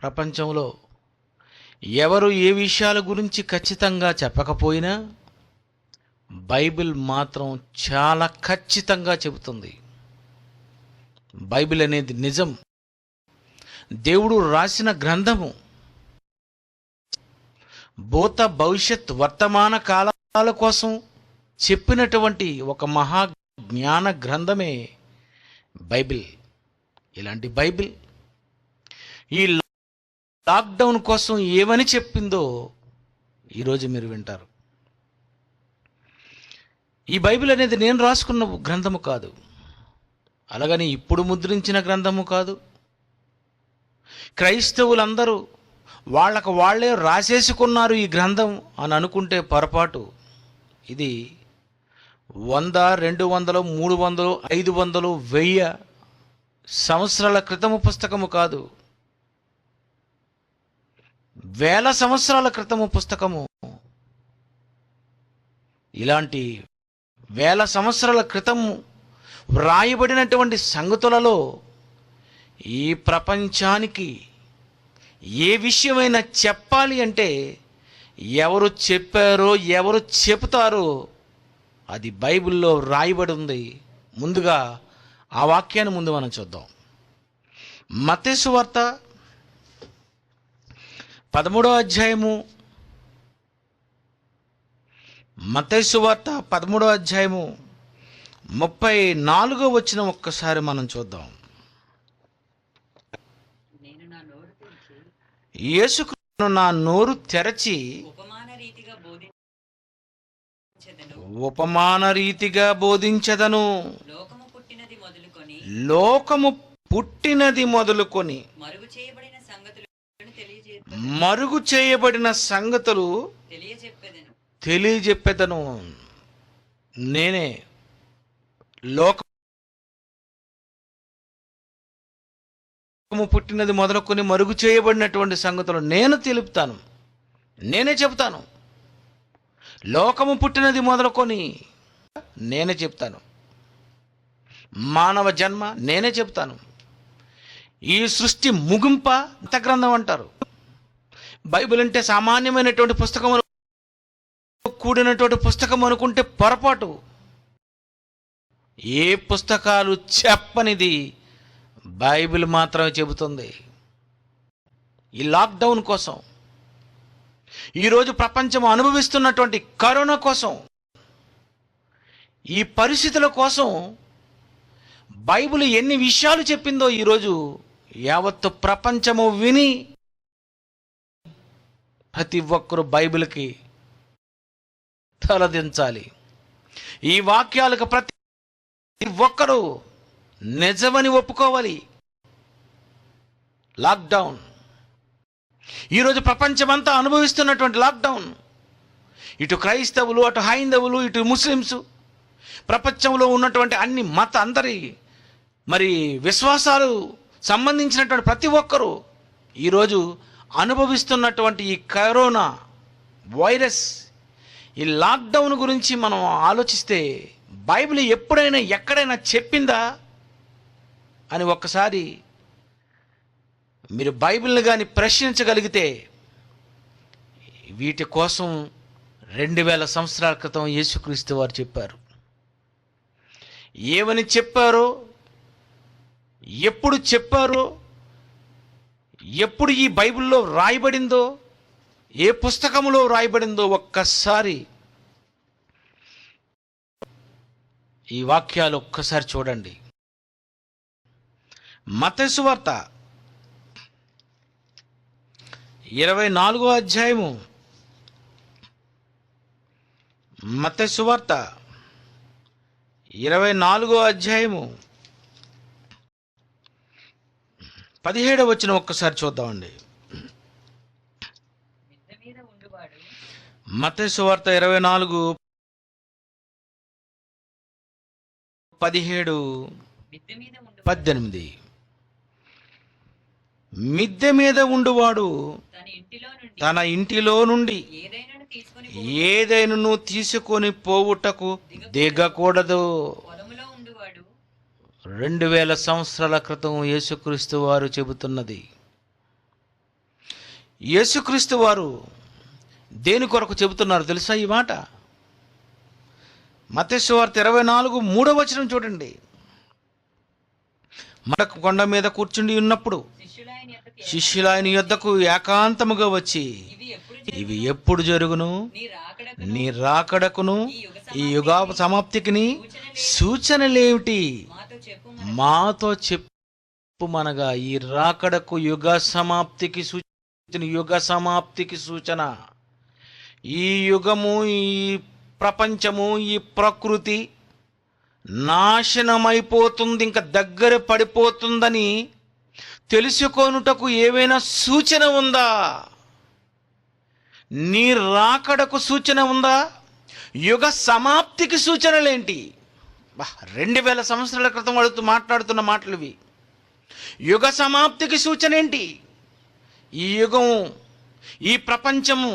ప్రపంచంలో ఎవరు ఏ విషయాల గురించి ఖచ్చితంగా చెప్పకపోయినా బైబిల్ మాత్రం చాలా ఖచ్చితంగా చెబుతుంది. బైబిల్ అనేది నిజం, దేవుడు రాసిన గ్రంథము. భూత భవిష్యత్ వర్తమాన కాలాల కోసం చెప్పినటువంటి ఒక మహా జ్ఞాన గ్రంథమే బైబిల్. ఇలాంటి బైబిల్ ఈ లాక్డౌన్ కోసం ఏమని చెప్పిందో ఈరోజు మీరు వింటారు. ఈ బైబిల్ అనేది నేను రాసుకున్న గ్రంథము కాదు, అలాగని ఇప్పుడు ముద్రించిన గ్రంథము కాదు. క్రైస్తవులందరూ వాళ్ళకు వాళ్ళే రాసేసుకున్నారు ఈ గ్రంథం అని అనుకుంటే పొరపాటు. ఇది 100, 200, 300, 500, 1000 సంవత్సరాల క్రితము పుస్తకము కాదు, వేల సంవత్సరాల క్రితము పుస్తకము. ఇలాంటి వేల సంవత్సరాల క్రితము వ్రాయబడినటువంటి సంగతులలో ఈ ప్రపంచానికి ఏ విషయమైనా చెప్పాలి అంటే ఎవరు చెప్పారో ఎవరు చెబుతారో అది బైబిల్లో రాయబడి ఉంది. ముందుగా ఆ వాక్యాన్ని ముందు మనం చూద్దాం. మత్తయి సువార్త 13వ అధ్యాయము, మత్తయి సువార్త 13వ అధ్యాయము 34వ వచనం ఒక్కసారి మనం చూద్దాం. యేసుక్రీస్తు నా నోరు తెరచి ఉపమాన రీతిగా బోధించెదను. లోకము పుట్టినది మొదలుకొని మరుగు చేయబడిన సంగతులు తెలియజెప్పెదను. నేనే లోకము పుట్టినది మొదలుకొని మరుగు చేయబడినటువంటి సంగతులు నేను తెలుపుతాను, నేనే చెప్తాను. లోకము పుట్టినది మొదలుకొని నేనే చెప్తాను. మానవ జన్మ నేనే చెప్తాను. ఈ సృష్టి ముగింప అంత గ్రంథం అంటారు. బైబిల్ అంటే సామాన్యమైనటువంటి పుస్తకం కూడినటువంటి పుస్తకం అనుకుంటే పొరపాటు. ఏ పుస్తకాలు చెప్పనిది బైబిల్ మాత్రమే చెబుతుంది. ఈ లాక్డౌన్ కోసం, ఈరోజు ప్రపంచం అనుభవిస్తున్నటువంటి కరోనా కోసం, ఈ పరిస్థితుల కోసం బైబిల్ ఎన్ని విషయాలు చెప్పిందో ఈరోజు యావత్తు ప్రపంచము విని ప్రతి ఒక్కరు బైబిల్కి తలదించాలి. ఈ వాక్యాలకు ప్రతి ఒక్కరూ నిజమని ఒప్పుకోవాలి. లాక్డౌన్ ఈరోజు ప్రపంచమంతా అనుభవిస్తున్నటువంటి లాక్డౌన్. ఇటు క్రైస్తవులు, అటు హైందవులు, ఇటు ముస్లిమ్స్, ప్రపంచంలో ఉన్నటువంటి అన్ని అందరి విశ్వాసాలు సంబంధించినటువంటి ప్రతి ఒక్కరూ ఈరోజు అనుభవిస్తున్నటువంటి ఈ కరోనా వైరస్, ఈ లాక్డౌన్ గురించి మనం ఆలోచిస్తే బైబిల్ ఎప్పుడైనా ఎక్కడైనా చెప్పిందా అని ఒక్కసారి మీరు బైబిల్ని కానీ ప్రశ్నించగలిగితే, వీటి కోసం 2000 సంవత్సరాల క్రితం యేసుక్రీస్తు వారు చెప్పారు. ఏమని చెప్పారో, ఎప్పుడు చెప్పారో, ఎప్పుడు ఈ బైబిల్లో రాయబడిందో, ఏ పుస్తకంలో రాయబడిందో ఒక్కసారి ఈ వాక్యాలు ఒక్కసారి చూడండి. మత్తయి సువార్త 24వ అధ్యాయము, మత్తయి సువార్త 24వ అధ్యాయము 17వ వచనం ఒక్కసారి చూద్దామండి. మత్తయి సువార్త 24:17-18. మిద్దె మీద ఉండువాడు తన ఇంటిలో నుండి ఏదైనా తీసుకొని పోవుటకు దిగకూడదు. 2000 సంవత్సరాల క్రితం యేసుక్రీస్తు వారు చెబుతున్నది. యేసుక్రీస్తు వారు దేని కొరకు చెబుతున్నారు తెలుసా ఈ మాట? మత్తయి సువార్త 24:3 చూడండి. మనకు కొండ మీద కూర్చుండి ఉన్నప్పుడు శిష్యులు ఆయన యొద్దకు ఏకాంతముగా వచ్చి, ఇవి ఎప్పుడు జరుగును? నీ రాకడకును ఈ యుగ సమాప్తికిని సూచనలేమిటి? మాతో చెప్పుమనగా. ఈ రాకడకు యుగ సమాప్తికి సూచన. ఈ యుగము, ఈ ప్రపంచము, ఈ ప్రకృతి నాశనమైపోతుంది, ఇంకా దగ్గర పడిపోతుందని తెలుసుకొనుటకు ఏవైనా సూచన ఉందా? నీ రాకడకు సూచన ఉందా? యుగ సమాప్తికి సూచనలేంటి? 2000 సంవత్సరాల క్రితం మాట్లాడుతున్న మాటలు ఇవి. యుగ సమాప్తికి సూచన ఏంటి? ఈ యుగం, ఈ ప్రపంచము